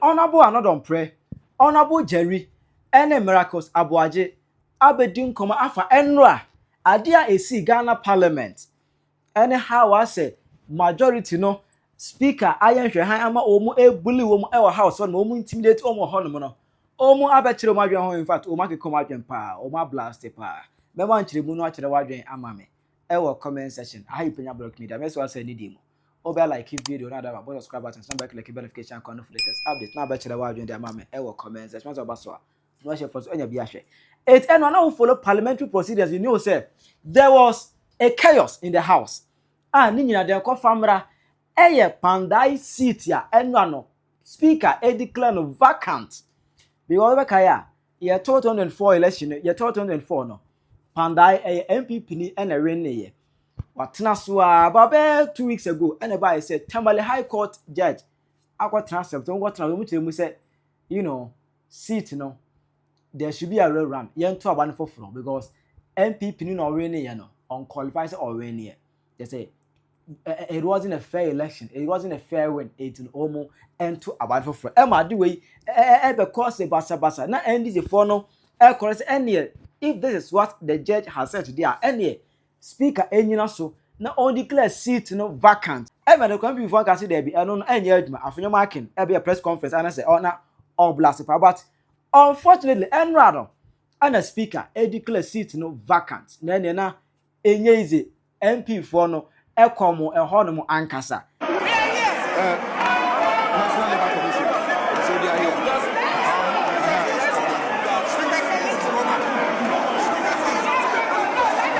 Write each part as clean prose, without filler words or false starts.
Honorable Annor Dompreh, Honorable Jerry, ene Miracles Abuaje, abedin koma afa enra, adia esi Ghana Parliament. Anyhow, I say majority no speaker ayen hwehan ama omu ebuli womu ewa house on omu intimidate omu hono no. Omu abechire omu adwen ho, in fact omu akeko adwen pa, omu blast pa. Me wan chire mu no akire wadwen ama me. Ewa comment section. Ahi Penyah block media. Me so say ni demo. Obe like video na da ba subscribe button, stand back like notification icon for latest update. Na ba chire wadwen de ama me. Ewa comment section. So ba so. No share for so enya bi ahwe. It and now follow parliamentary procedures. You know say there was a chaos in the house. Ni nyina de ko famra eye Kpandai seat ya enwa speaker declare no vacant because we kaya ye 2004 election ye 2004 no Kpandai MPP ni na win ye watena so about 2 weeks ago and by said Tamale High Court judge akwa transfer to go tena we mu say you know seat no there should be a rerun ye nto aba no foforo because MPP ni no win ye no unqualified or win ye they say it wasn't a fair election. It wasn't a fair win. It's an almost end to about for free. Emma, do we because the basa now end is a funnel. Correct any if this is what the judge has said today, any speaker any so now on declare seat no vacant. Emma, the company before can see there be I don't know any judgment. After your marking, be a press conference and I say, oh now all blast but unfortunately, and rather and a speaker declare seat no vacant. Then na any easy MP for no. Ekomo ehono ankasa. National Labour Commission. So they are here.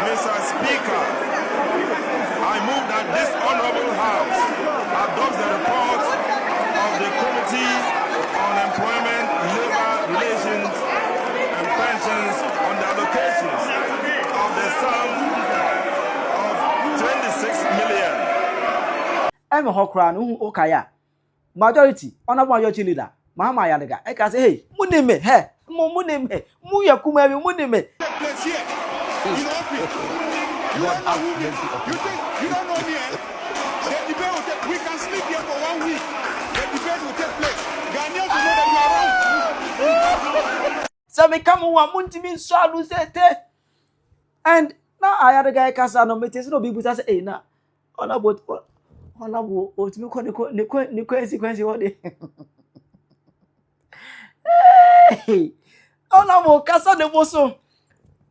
Mr. Speaker, I move that this honorable house adopts the report of the Committee on Employment, Labor Relations and Pensions on the allocations of the sum of 26 million. Eme hokra no okaya. Majority, honorable majority leader, Mahama Ayariga. I can say, hey, munime, hey, munime, muya kuma munime. You don't know who You don't know me, eh? The debate will take, we can sleep here for 1 week. The debate will take place. Ghanaians will know that you are wrong. So me come one muntimi so adu sete. And now Ayariga kasa no metes no bibu say, hey, na honorable otimi ko ne consequence what dey. Hey, honorable kasa de boso.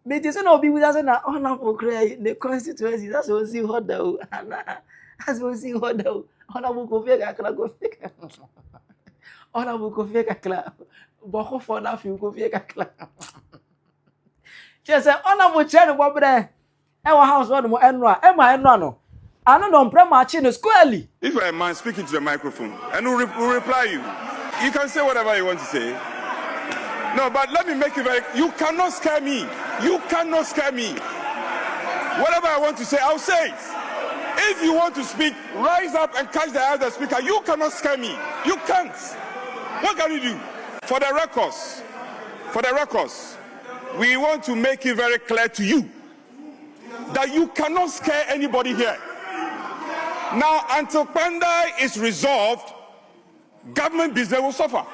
Me say no be with na honorable cry the constituency that's what see what do. That's what see what do. Honorable ko fake akla ko fake. Honorable ko fake akla. Boko for na fi ko fake akla. She say honorable chair no bobre. E wa house one mo enra. E ma enra no. Annor Dompreh machine squarely. If a man speaking to the microphone and will reply you can say whatever you want to say. No, but let me make it very. You cannot scare me. You cannot scare me. Whatever I want to say, I'll say it. If you want to speak, rise up and catch the eye of the speaker. You cannot scare me. You can't. What can you do? For the records, we want to make it very clear to you that you cannot scare anybody here. Now, until Kpandai is resolved, government business will suffer.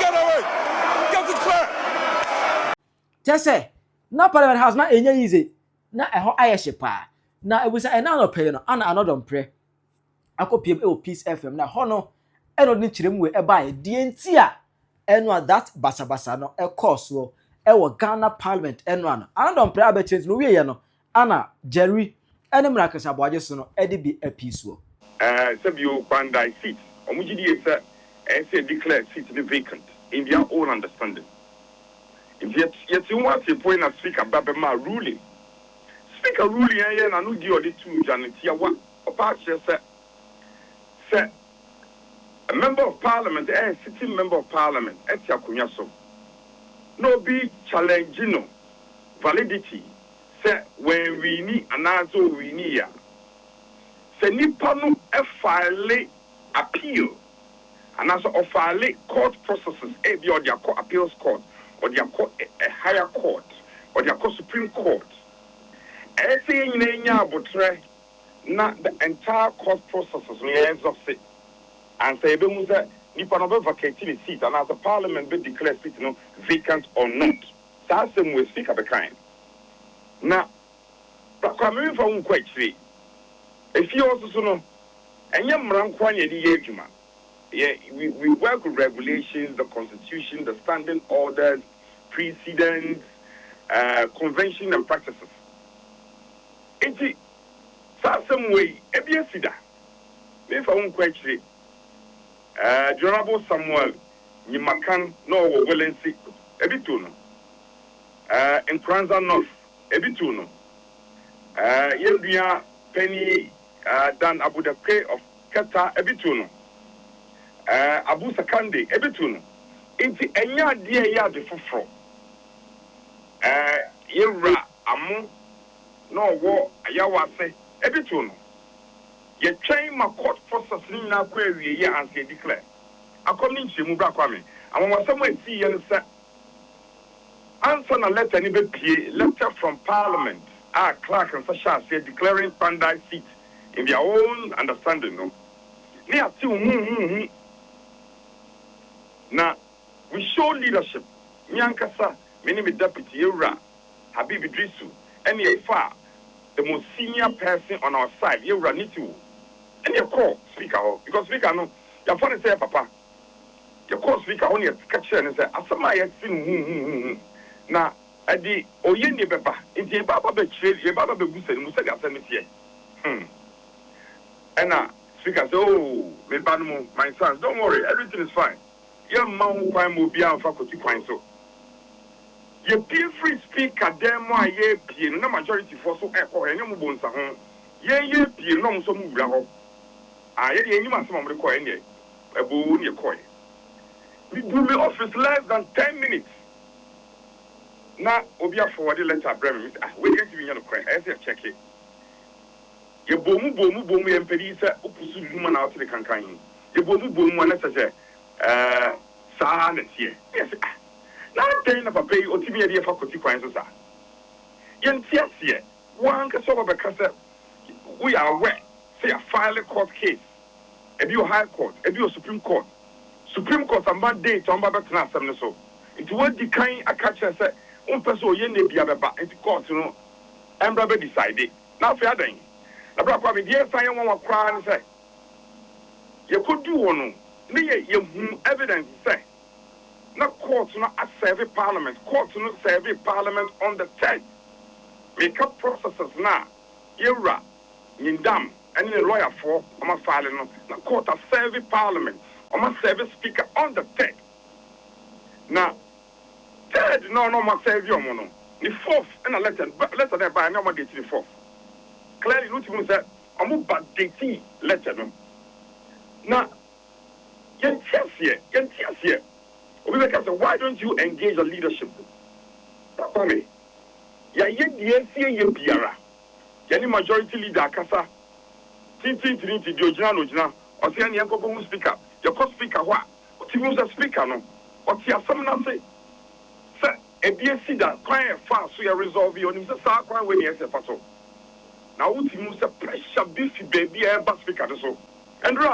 Get away. Get it clear. Just say, na Parliament House na enye easy. Na eho ayehye pa. Na ebusa ena no pay no ana Annor Dompreh. Akopiem e o Peace FM na ho no eno ni kirem we e bae die ntia eno that basabasa no e course wo e wo Ghana Parliament eno ano Annor Dompreh abetire no wie ye no ana Jerry ene Miracles Abuaje so no e de bi a peace wo Sabio Kpandai seat omugidi say declare seat vacant in their own understanding. Yet you want to point a speaker Babema ruling. Speaker ruling and I know the other two Janetia one apart say a member of parliament, a sitting member of parliament, Etia Kunyaso. No be challenging validity. Say when we need an answer we need. Say Nipano a file appeal and also a file court processes, a be or their court appeals court. Or they are called a higher court, or they are called Supreme Court. Everything in not the entire court processes ends of it. And say, nipa no be vacate the seat and as the parliament be declare seat no vacant or not. That's the way speaker be kind. Now, kwame fa un kwachire. If you also no, enya mran kwa ne di adwuma. Yeah, we work with regulations, the constitution, the standing orders, precedents, convention and practices. Enti some way ebia sida. Me fa un kwachire. Honorable Samuel Nimakan no Welensi ebituno. In Kranza North ebituno. Yendua Penny Dan Abu Dakre of Keta ebituno. Abu Sakande ebituno. Inti enya die ya de foforo. Yewra amu no wo ayawase ebituno. Ye train my court process in na query ye and say declare. According to Mubra Kwame, and when someone see and say answer na letter ni be letter from Parliament, clerk and such as say declaring Kpandai seat in their own understanding. No, near two now we show leadership. Nyankasa, many deputy Yura, Habib Idrisu, any far the most senior person on our side, Yura Nitu. And your call speaker, because speaker no, your phone say papa. Your call speaker only catch and say, Asama I seen now at the Oyende Beba, in the Baba betrayed, your Baba Begus and Musaga Senator. And now speaker say, oh, my sons, don't worry, everything is fine. Your mom crime will be our faculty crime so. Your peer free speaker, damn why ye peer, no majority for so echo and your bones are home. Ye peer, no so move. I any man some require any a boo in your coin. We do the office less than 10 minutes. Now, Obia forward the letter, Bremen. We get to be on the coin. I say, check it. Your boom, and Pedisa, Upusu human out to the cancan. Your boom, one letter, Sahan, here. Yes, now ten of a pay or Timia for consequences. Yen Tiasia, one can solve a cassette. We are aware. Say a file a court case, a bio high court, a bio Supreme Court. Supreme Court and bad date on Babatana Sam so. It was the kind of catcher said, one person yen be a back into court, you know, and brother decided. Now fair thing. The brother with yes, I want to cry and say, you could do one, you evidence say. Not court not a survey parliament, court not survey parliament on the 10th. Make up processes now. You're Yindam. And the lawyer for my filing the court a survey parliament or my service speaker on the 10th. Now, third, no, my survey mono. The fourth, and a letter there by no date the fourth. Clearly, Lutum said, I'm a bad date letter. Now, Yentia, why don't you engage a leadership? Papa, ya yen Piara. Any majority leader, Kasa. Tinti, Jojana, or say any uncle speaker. Your co speaker, what? What you a speaker, no? What you have someone say? Sir, a BSC that crying fast, so you resolve your news, a crying when you say, Paso. Now, what you must pressure beefy baby, a bus speaker, so. And we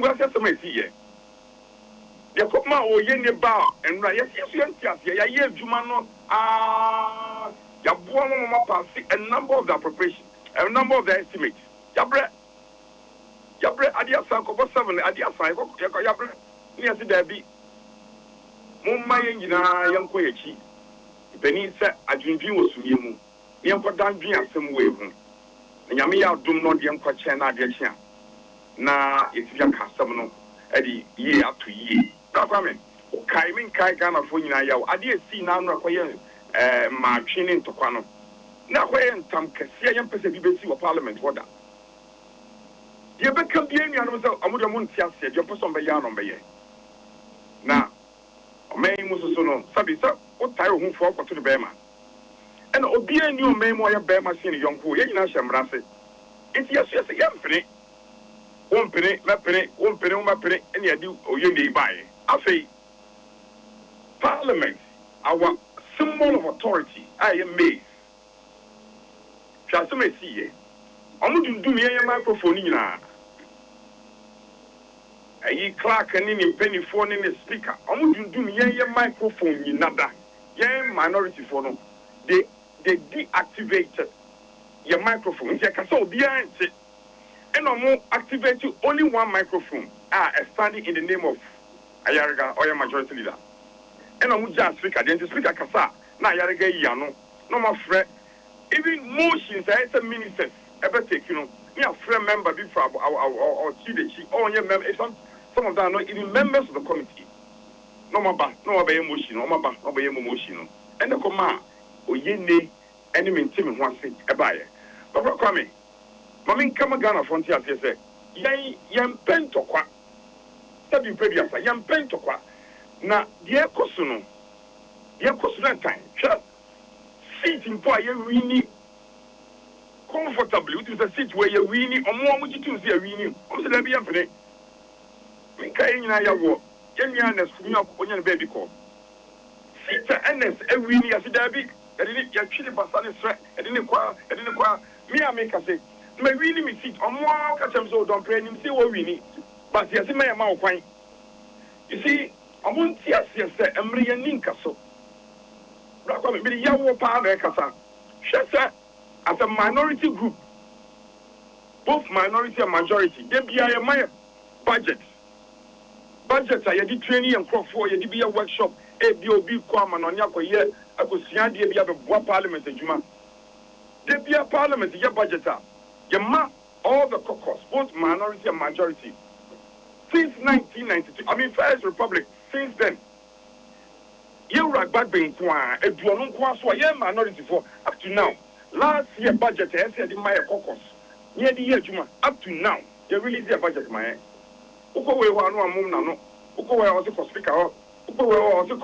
have some here. The Kopma or Yende Bar, and yes, yes, Jumano, Yabuama passing a number of the appropriation, a number of the estimates. Yabre, Adia Sanko, 7, Adia Sanko, Yabre, near the Debbie. Mumma young Koyachi. Penny said, I drink you was you. Young Kodan, some way. And Yamia do not young Kochana, dear Chan. Now, it's young customer, Eddie, year up to year. Government, Kaimin Kaigana for you, I did see now, my training to Quano. Now, when Tom Cassian Pacific Parliament, what? You become the enemy of Amudamun Tiasia, your person by Yan on Bay. Now, May Musono, Sabisa, what time who for to the Bema? And Obia new memoir Bema seen a young who, Yan Shamrase. It's yes, one penny, my penny, and you do, or you may buy. I say, Parliament, our symbol of authority, I am made. Shall some see ye? I'm going to do me a microphone in. Ayi clerk ni penny phone ni speaker. Omo dundum yen microphone ni nada. Yen minority phone no. They deactivated your microphone. Nti akasa obi ante. And omo activate only one microphone. Standing in the name of Ayariga or your majority leader. And omo just speaker. Then the speaker kasa na Ayariga yano. No more friend. Even motions as a minister ever take, you know. Me a friend member before our Judicial. Oh, yeah, member. Some of them are not even members of the committee. No more emotion. No more emotion. And the command. O yene any maintain one thing a buyer. But come Mammy come a Ghana frontier say, Yan pen to qua. Seven previous, Yan pen to qua. Now, dear Cosuno, time, just seat in poor, you really comfortably, it is a seat where you really, or more would you to see a really, or the Libyan for it. Minkain in Iowa, Yemian as Kunya baby call. Seat and a really as a Debbie. I didn't actually pass on his threat. I didn't inquire. Me, I make a say, may really me sit on more catchers or don't pray him, see what we need. But yes, my amount fine. You see, I won't see us, yes, I'm reading Ninkaso. Black woman, be the young power, Casa. Shessa, as a minority group, both minority and majority, they be a my budget. Budgets are the training and crop for you, be a workshop, a BOB, Kwama, on Yako, yeah. I could see the idea of one parliament in Juma. There be a parliament, your budget. Your all the caucus, both minority and majority. Since 1992, I mean, First Republic, since then, you are back being a dual so a minority for up to now. Last year budget, I said in my caucus, near the year Juma, up to now, you release your budget, my Uko, we were no moon, Uko, I was a speaker, Uko, I was a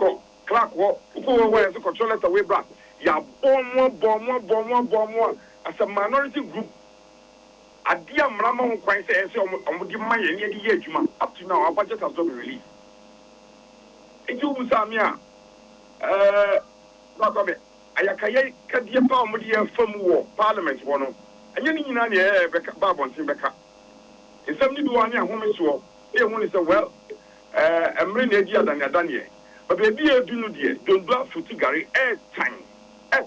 Clark walk, who were the controllers away black. Ya bomb as a minority group. A dear Mama quite says, I'm give my near the year, up to now, our budget has not been released. It was Samia. Ayakaya Kadia Palmudia from war, Parliament one. And you need Babon Timbeka. In 71 year, woman swore, they only say, well, I'm really dear than a Daniel. But baby, you do no dear. Don't bluff for Tigari airtime. I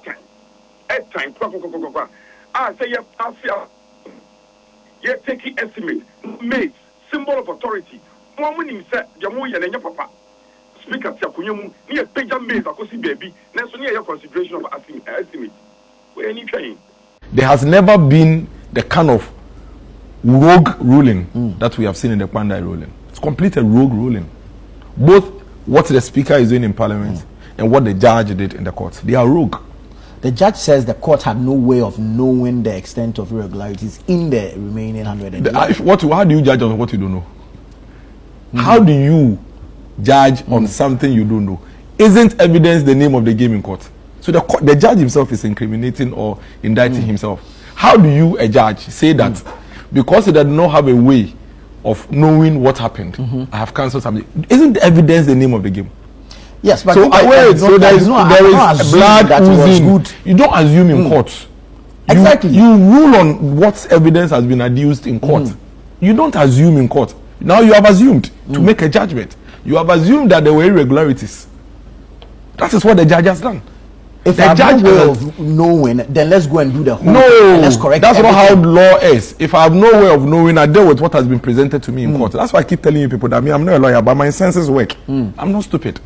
say, you're taking estimate, mate, symbol of authority. One winning set, Jamoya and your papa. Speak at Yakuyamu, near Penyah maize, I could see baby. Next near your consideration of estimate. Where any train? There has never been the kind of rogue ruling that we have seen in the Kpandai ruling. It's completely rogue ruling. Both what the speaker is doing in parliament and what the judge did in the court. They are rogue. The judge says the court had no way of knowing the extent of irregularities in the remaining 100. How do you judge on what you don't know? How do you judge on something you don't know? Isn't evidence the name of the game in court? So the judge himself is incriminating or indicting himself. How do you, a judge, say that because he does not have a way of knowing what happened, I have cancelled something? Isn't the evidence the name of the game? Yes, but so there is blood oozing. You don't assume in court. Exactly. You rule on what evidence has been adduced in court. You don't assume in court. Now you have assumed to make a judgment. You have assumed that there were irregularities. That is what the judge has done. If the judge no way of knowing, then let's go and do the whole no, thing. Let's correct that's everything. not how law is. If I have no way of knowing, I deal with what has been presented to me in court. That's why I keep telling you people that I'm not a lawyer, but my senses work. I'm not stupid.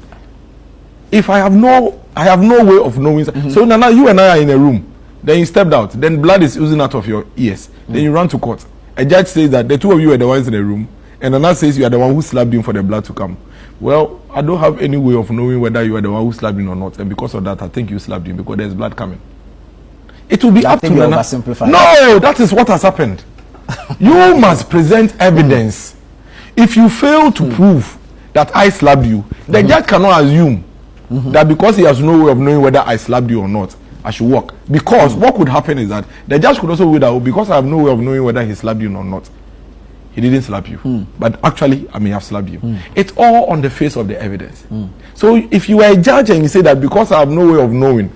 If I have no way of knowing. So now you and I are in a room. Then you stepped out. Then blood is oozing out of your ears. Then you run to court. A judge says that the two of you are the ones in the room, and another says you are the one who slapped him for the blood to come. Well, I don't have any way of knowing whether you are the one who slapped him or not, and because of that, I think you slapped him because there's blood coming. It will be up to you. No, that is what has happened. You must present evidence. If you fail to prove that I slapped you, the judge cannot assume that because he has no way of knowing whether I slapped you or not, I should walk. Because what could happen is that the judge could also rule that because I have no way of knowing whether he slapped you or not, he didn't slap you. But actually, I may have slapped you. It's all on the face of the evidence. So if you are a judge and you say that because I have no way of knowing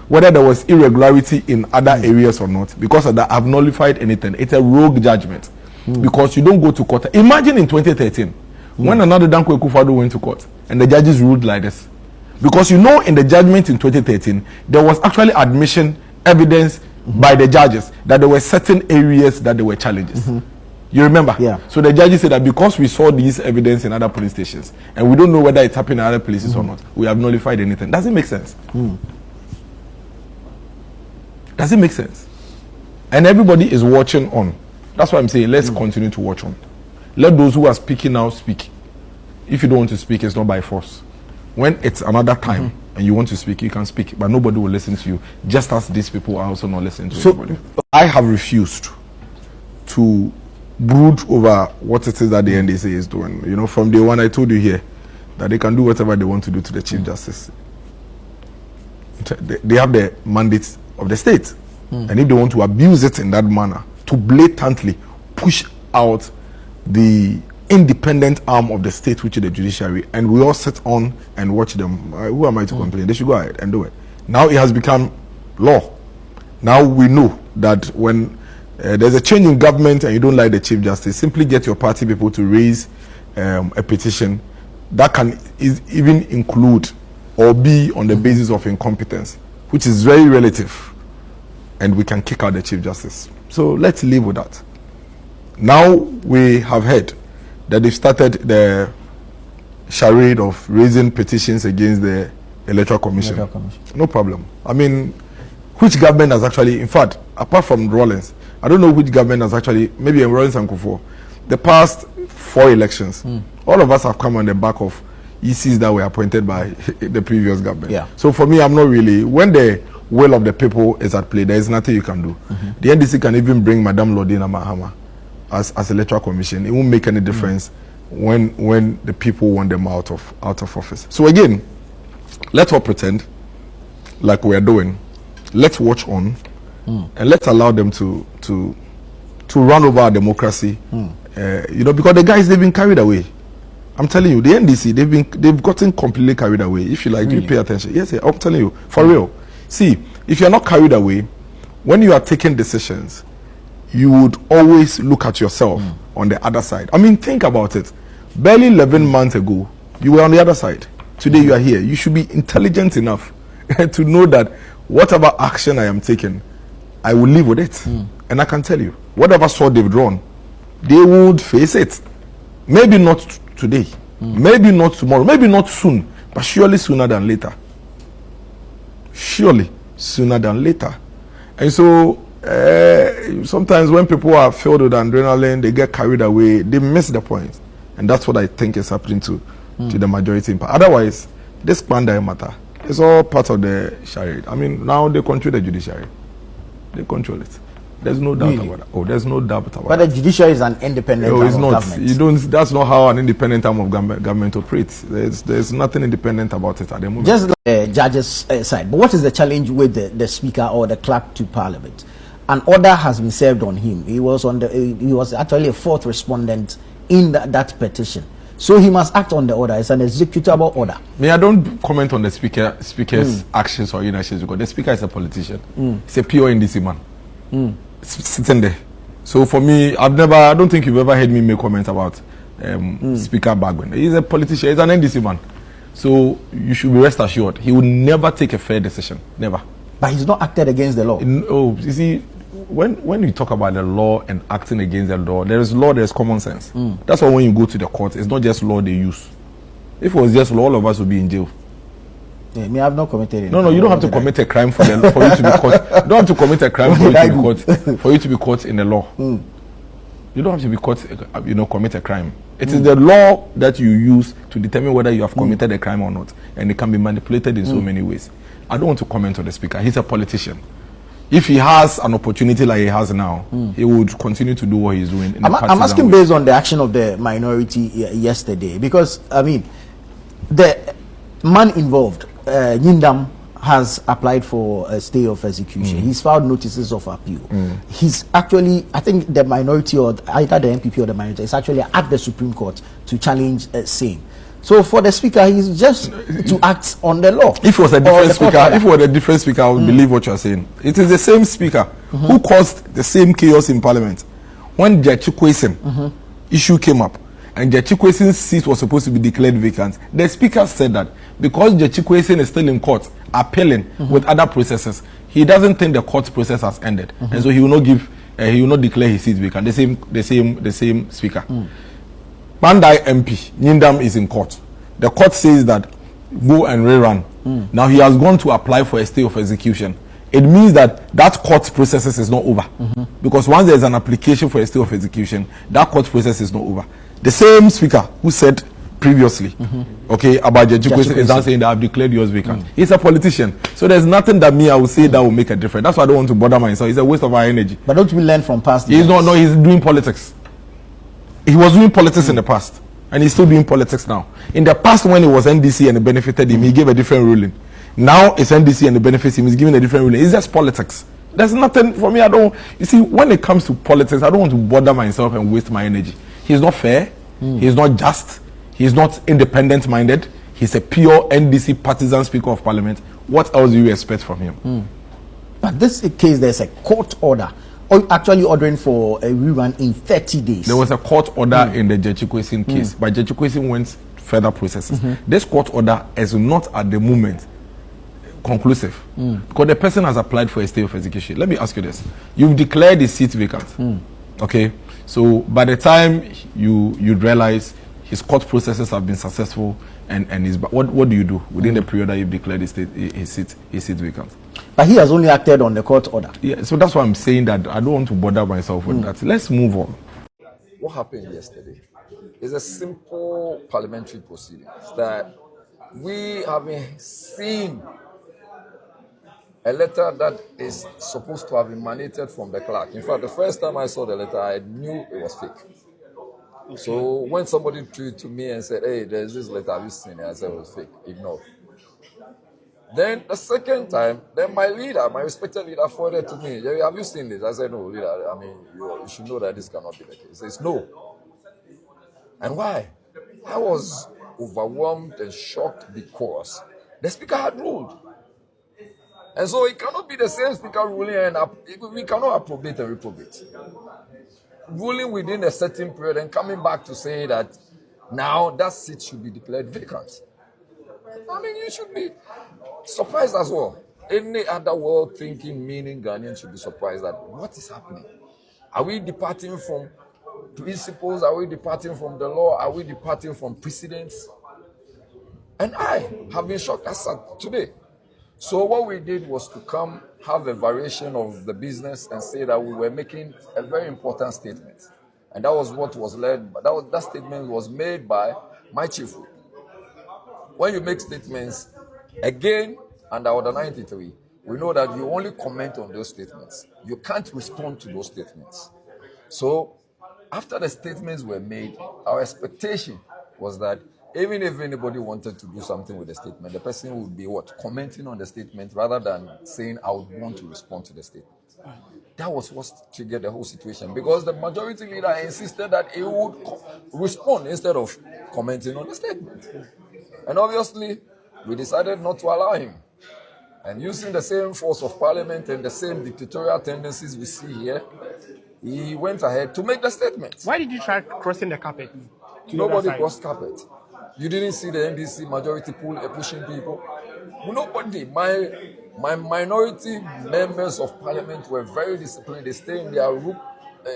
whether there was irregularity in other areas or not, because of that, I've nullified anything. It's a rogue judgment. Because you don't go to court. Imagine in 2013, when Annor Dompreh NPP went to court and the judges ruled like this. Because you know, in the judgment in 2013, there was actually admission evidence by the judges that there were certain areas that there were challenges. You remember? Yeah. So the judges said that because we saw these evidence in other police stations and we don't know whether it's happening in other places or not, we have nullified anything. Does it make sense? Does it make sense? And everybody is watching on. That's why I'm saying let's continue to watch on. Let those who are speaking now speak. If you don't want to speak, it's not by force. When it's another time and you want to speak, you can speak, but nobody will listen to you, just as these people are also not listening to anybody. I have refused to brood over what it is that the NDC is doing. You know, from day one I told you here that they can do whatever they want to do to the Chief Justice. They have the mandate of the state. And if they want to abuse it in that manner, to blatantly push out the independent arm of the state, which is the judiciary, and we all sit on and watch them, who am I to complain? They should go ahead and do it. Now it has become law. Now we know that when there's a change in government and you don't like the Chief Justice, simply get your party people to raise a petition that can even include or be on the basis of incompetence, which is very relative, and we can kick out the Chief Justice. So let's live with that. Now we have heard that they've started the charade of raising petitions against the Electoral Commission. No problem. I mean, which government has actually, in fact, apart from Rawlings, I don't know which government has actually, maybe in Rawlings and Kufuor, the past 4 elections, all of us have come on the back of ECs that were appointed by the previous government. Yeah. So for me, I'm not really, when the will of the people is at play, there is nothing you can do. The NDC can even bring Madam Lordina Mahama as Electoral Commission. It won't make any difference when the people want them out of office. So again, let's all pretend like we're doing. Let's watch on and let's allow them to run over our democracy. You know, because the guys, they've been carried away. I'm telling you, the NDC, they've gotten completely carried away. If you like, you pay attention. Yes, I'm telling you, for real. See, if you're not carried away, when you are taking decisions, you would always look at yourself on the other side. I mean, think about it. Barely 11 months ago, you were on the other side. Today you are here. You should be intelligent enough to know that whatever action I am taking, I will live with it. And I can tell you, whatever sword they've drawn, they would face it. Maybe not today, maybe not tomorrow, maybe not soon, but surely sooner than later. Surely sooner than later. And so sometimes when people are filled with adrenaline, they get carried away, they miss the point. And that's what I think is happening to the majority impact. Otherwise, this Kpandai matter is all part of the charade. I mean, now they control the judiciary. They control it. There's no doubt about that. Oh, there's no doubt about that. But the judiciary is an independent arm of government. You don't. That's not how an independent arm of government operates. There's nothing independent about it at the moment. Just like the judges' side. But what is the challenge with the speaker or the clerk to Parliament? An order has been served on him. He was actually a 4th respondent in that petition. So he must act on the order. It's an executable order. I don't comment on the speaker's actions or inactions because the speaker is a politician. He's a pure NDC man. Sitting there. So for me, I don't think you've ever heard me make comments about Speaker Bagwin. He's a politician. He's an NDC man. So you should be rest assured he will never take a fair decision. Never. But he's not acted against the law. You see, when we talk about the law and acting against the law, there is law, there is common sense. That's why when you go to the court, it's not just law they use. If it was just law, all of us would be in jail. Yeah, me, I have not committed any. No, you don't have to commit a crime for you to be caught. You don't have to commit a crime for you to be caught in the law. You don't have to be caught, commit a crime. It is the law that you use to determine whether you have committed a crime or not, and it can be manipulated in so many ways. I don't want to comment on the speaker. He's a politician. If he has an opportunity like he has now, he would continue to do what he's doing. I'm asking based on the action of the minority yesterday, because I mean, the man involved, Yindam, has applied for a stay of execution. He's filed notices of appeal. He's actually, I think the minority, or either the NPP or the minority, is actually at the Supreme Court to challenge same. So for the speaker, he's just to act on the law. If it was a different speaker, I would believe what you're saying. It is the same speaker who caused the same chaos in Parliament when the Chukwesim issue came up. and Jachikwesin's seat was supposed to be declared vacant, the speaker said that because Jachikwesin is still in court appealing with other processes, he doesn't think the court process has ended, and so he will not give, he will not declare his seat vacant. The same speaker. Kpandai MP Nyindam is in court. The court says that go and rerun. Now he has gone to apply for a stay of execution. It means that court process is not over, because once there is an application for a stay of execution, that court process is not over. The same speaker who said previously, okay, about Jachikwesin is now saying that I've declared yours vacant. He's a politician, so there's nothing that I will say that will make a difference. That's why I don't want to bother myself. It's a waste of our energy. But don't we learn from past? He's not. No, he's doing politics. He was doing politics in the past, and he's still doing politics now. In the past, when it was NDC and it benefited him, he gave a different ruling. Now it's NDC and it benefits him, he's giving a different ruling. It's just politics. There's nothing for me. You see, when it comes to politics, I don't want to bother myself and waste my energy. He's not fair. He's not just. He's not independent minded. He's a pure NDC partisan Speaker of Parliament. What else do you expect from him? But this case, there's a court order actually ordering for a rerun in 30 days. There was a court order in the Jachikwesin case, but Jachikwesin went further processes. This court order is not at the moment conclusive, because the person has applied for a stay of execution. Let me ask you this: you've declared the seat vacant, okay? So by the time you'd realize his court processes have been successful, and what do you do within the period that you've declared his seat vacant? But he has only acted on the court order. Yeah, so that's why I'm saying that I don't want to bother myself with that. Let's move on. What happened yesterday is a simple parliamentary proceeding that we haven't seen a letter that is supposed to have emanated from the clerk. In fact, the first time I saw the letter, I knew it was fake. Okay. So when somebody threw it to me and said, hey, there's this letter, have you seen it? I said it was fake. Ignore. Then the second time, then my respected leader, forwarded to me, Jerry, have you seen this? I said, no, leader, I mean, you should know that this cannot be the case. He says, no. And why? I was overwhelmed and shocked because the speaker had ruled. And so it cannot be the same speaker ruling and we cannot approbate and reprobate. Ruling within a certain period and coming back to say that now that seat should be declared vacant. I mean, you should be surprised as well. Any other world thinking, meaning Ghanaians should be surprised at what is happening. Are we departing from principles? Are we departing from the law? Are we departing from precedents? And I have been shocked as at today. So what we did was to come have a variation of the business and say that we were making a very important statement. And that was what was led, but that statement was made by my chief whip. When you make statements, again, under Order 93, we know that you only comment on those statements. You can't respond to those statements. So after the statements were made, our expectation was that even if anybody wanted to do something with the statement, the person would be commenting on the statement rather than saying, I would want to respond to the statement. That was what triggered the whole situation, because the majority leader insisted that he would respond instead of commenting on the statement. And obviously, we decided not to allow him. And using the same force of parliament and the same dictatorial tendencies we see here, he went ahead to make the statement. Why did you try crossing the carpet? Nobody crossed carpet. You didn't see the NDC majority pushing people. Nobody. My minority members of parliament were very disciplined. They stay in their room,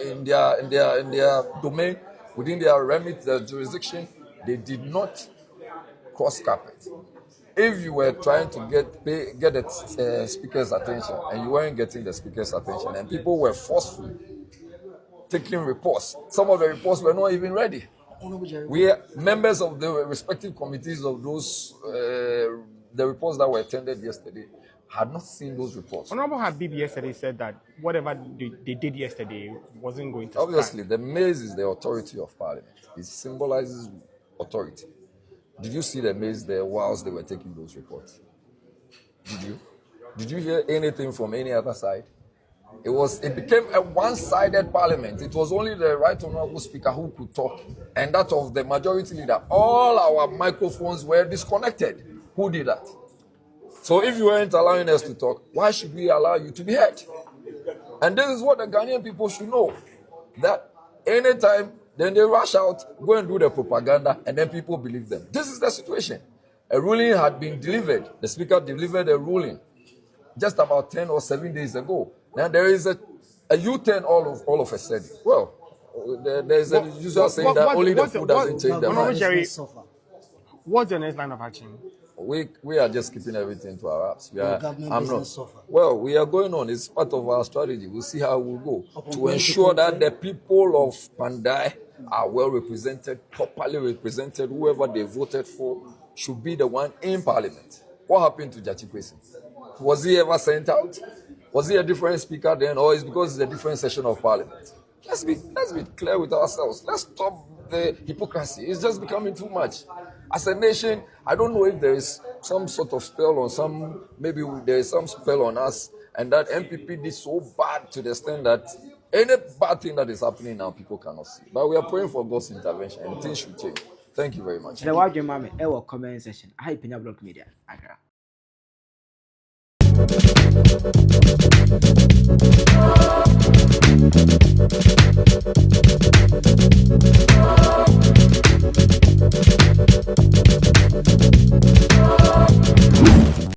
in their domain, within their remit, their jurisdiction. They did not cross carpet. If you were trying to get the speaker's attention and you weren't getting the speaker's attention, and people were forcefully taking reports, some of the reports were not even ready. We are members of the respective committees of those, the reports that were attended yesterday, had not seen those reports. Honorable Habib yesterday said that whatever they did yesterday wasn't going to Obviously, stand. the maize is the authority of parliament. It symbolizes authority. Did you see the maize there whilst they were taking those reports? Did you? Did you hear anything from any other side? It became a one-sided parliament. It was only the right honorable speaker who could talk, and that of the majority leader. All our microphones were disconnected. Who did that? So if you weren't allowing us to talk, why should we allow you to be heard? And this is what the Ghanaian people should know, that anytime Then they rush out, go and do the propaganda, and then people believe them. This is the situation. A ruling had been delivered. The speaker delivered a ruling just about 10 or 7 days ago. Now there is a U-turn all of a sudden. Well, there's a usual saying that only the food doesn't change the mind. Jerry, what's the next line of action? We are just keeping everything to our apps. We are, government I'm business not. suffer. Well, we are going on. It's part of our strategy. We'll see how we'll go to ensure that the people of Kpandai are well represented, properly represented. Whoever they voted for should be the one in Parliament. What happened to Jachi Kwesi? Was he ever sent out? Was he a different speaker then, or is because it's a different session of Parliament? Let's be clear with ourselves. Let's stop the hypocrisy. It's just becoming too much. As a nation, I don't know if there is some sort of spell on maybe there is some spell on us, and that MPP did so bad to the extent that any bad thing that is happening now, people cannot see. But we are praying for God's intervention, and things should change. Thank you very much. The word your mommy, our comment section. Hi, Penyah Block Media. Accra.